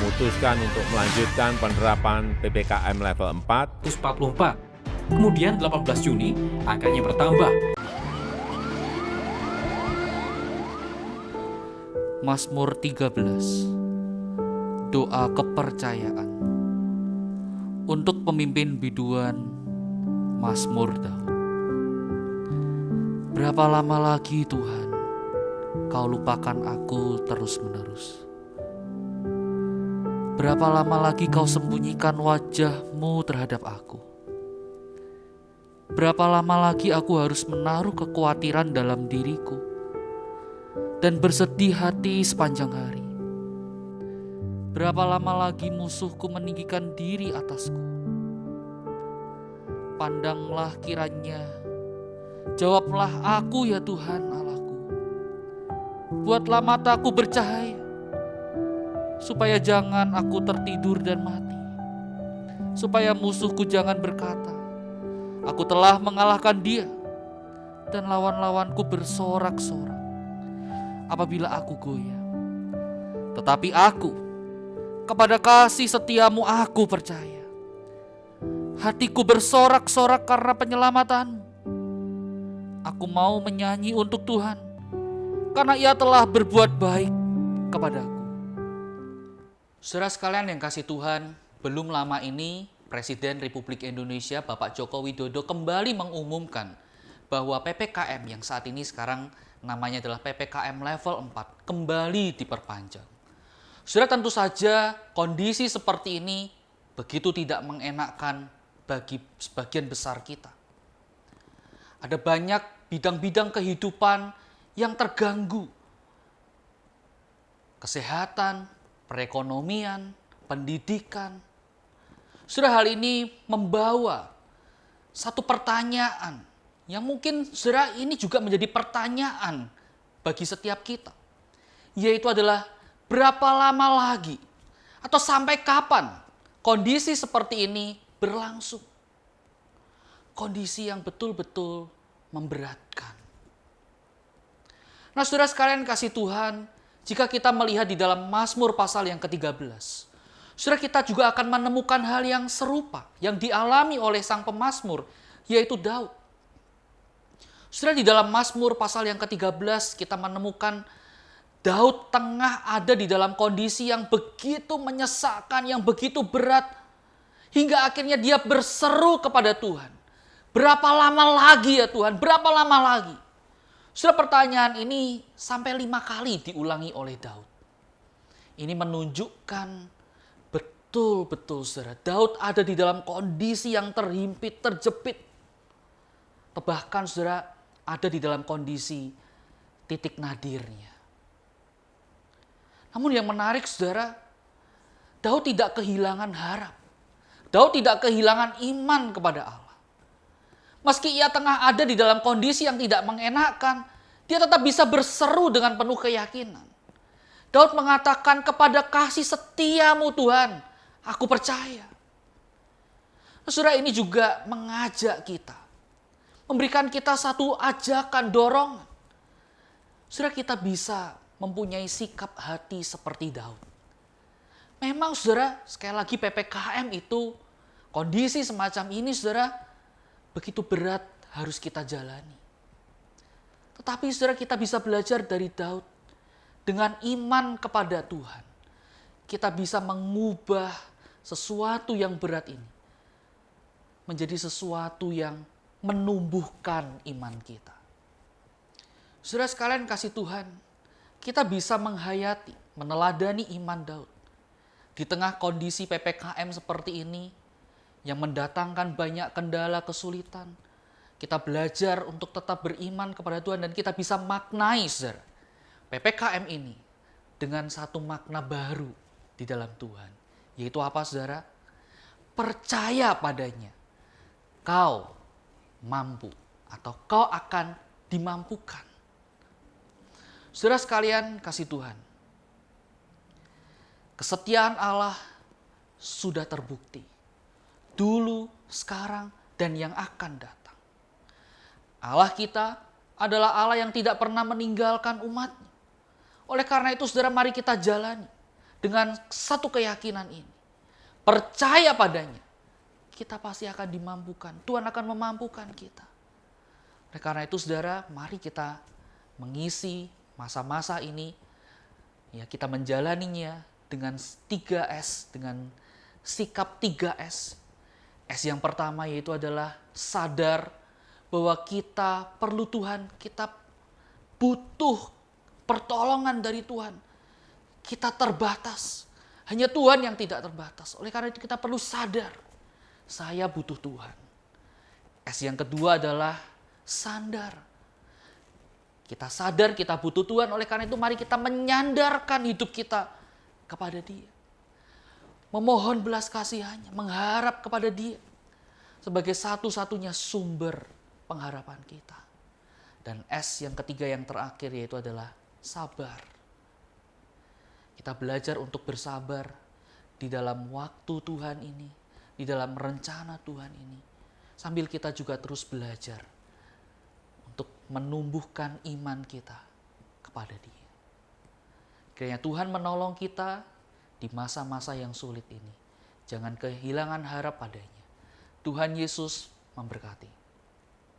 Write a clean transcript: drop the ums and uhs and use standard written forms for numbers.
memutuskan untuk melanjutkan penerapan PPKM level 4. 144. Kemudian 18 Juni angkanya bertambah. Mazmur 13. Doa kepercayaan. Untuk pemimpin biduan Mazmur Daud. Berapa lama lagi Tuhan Kau lupakan aku terus-menerus? Berapa lama lagi Kau sembunyikan wajah-Mu terhadap aku? Berapa lama lagi aku harus menaruh kekhawatiran dalam diriku dan bersedih hati sepanjang hari? Berapa lama lagi musuhku meninggikan diri atasku? Pandanglah kiranya, jawablah aku ya Tuhan Allahku. Buatlah mataku bercahaya, supaya jangan aku tertidur dan mati. Supaya musuhku jangan berkata, aku telah mengalahkan dia, dan lawan-lawanku bersorak-sorak apabila aku goyah. Tetapi aku, kepada kasih setiamu aku percaya. Hatiku bersorak-sorak karena penyelamatanmu. Aku mau menyanyi untuk Tuhan, karena Ia telah berbuat baik kepadaku. Saudara sekalian yang kasih Tuhan, belum lama ini Presiden Republik Indonesia Bapak Joko Widodo kembali mengumumkan bahwa PPKM yang saat ini sekarang namanya adalah PPKM level 4 kembali diperpanjang. Saudara, tentu saja kondisi seperti ini begitu tidak mengenakkan bagi sebagian besar kita. Ada banyak bidang-bidang kehidupan yang terganggu. Kesehatan, perekonomian, pendidikan. Saudara, hal ini membawa satu pertanyaan yang mungkin saudara ini juga menjadi pertanyaan bagi setiap kita. Yaitu adalah berapa lama lagi atau sampai kapan kondisi seperti ini berlangsung? Kondisi yang betul-betul memberatkan. Nah, saudara sekalian kasih Tuhan, jika kita melihat di dalam Mazmur pasal yang ke-13, saudara, kita juga akan menemukan hal yang serupa yang dialami oleh sang pemazmur, yaitu Daud. Saudara, di dalam Mazmur pasal yang ke-13 kita menemukan Daud tengah ada di dalam kondisi yang begitu menyesakkan, yang begitu berat, hingga akhirnya dia berseru kepada Tuhan. Berapa lama lagi ya Tuhan? Berapa lama lagi? Saudara, pertanyaan ini sampai 5 kali diulangi oleh Daud. Ini menunjukkan betul-betul saudara, Daud ada di dalam kondisi yang terhimpit, terjepit. Bahkan saudara, ada di dalam kondisi titik nadirnya. Namun yang menarik saudara, Daud tidak kehilangan harap. Daud tidak kehilangan iman kepada Allah. Meski ia tengah ada di dalam kondisi yang tidak mengenakan, dia tetap bisa berseru dengan penuh keyakinan. Daud mengatakan, kepada kasih setiamu Tuhan, aku percaya. Saudara, ini juga mengajak kita, memberikan kita satu ajakan, dorongan. Saudara, kita bisa mempunyai sikap hati seperti Daud. Memang saudara, sekali lagi PPKM itu, kondisi semacam ini saudara, begitu berat harus kita jalani. Tetapi saudara, kita bisa belajar dari Daud. Dengan iman kepada Tuhan, kita bisa mengubah sesuatu yang berat ini menjadi sesuatu yang menumbuhkan iman kita. Saudara sekalian kasih Tuhan, kita bisa menghayati, meneladani iman Daud. Di tengah kondisi PPKM seperti ini, yang mendatangkan banyak kendala, kesulitan, kita belajar untuk tetap beriman kepada Tuhan dan kita bisa maknai saudara, PPKM ini dengan satu makna baru di dalam Tuhan. Yaitu apa saudara? Percaya padanya. Kau mampu atau kau akan dimampukan. Saudara sekalian kasih Tuhan, kesetiaan Allah sudah terbukti. Dulu, sekarang, dan yang akan datang. Allah kita adalah Allah yang tidak pernah meninggalkan umatnya. Oleh karena itu saudara, mari kita jalani dengan satu keyakinan ini, percaya padanya, kita pasti akan dimampukan. Tuhan akan memampukan kita. Oleh karena itu saudara, mari kita mengisi masa-masa ini, ya kita menjalaninya dengan 3S, dengan sikap 3S. S yang pertama yaitu adalah sadar bahwa kita perlu Tuhan, kita butuh pertolongan dari Tuhan. Kita terbatas, hanya Tuhan yang tidak terbatas. Oleh karena itu kita perlu sadar, saya butuh Tuhan. S yang kedua adalah sandar. Kita sadar kita butuh Tuhan, oleh karena itu mari kita menyandarkan hidup kita kepada Dia. Memohon belas kasihannya, mengharap kepada Dia sebagai satu-satunya sumber pengharapan kita. Dan S yang ketiga yang terakhir yaitu adalah sabar. Kita belajar untuk bersabar di dalam waktu Tuhan ini, di dalam rencana Tuhan ini. Sambil kita juga terus belajar untuk menumbuhkan iman kita kepada Dia. Kiranya Tuhan menolong kita di masa-masa yang sulit ini. Jangan kehilangan harap padanya. Tuhan Yesus memberkati.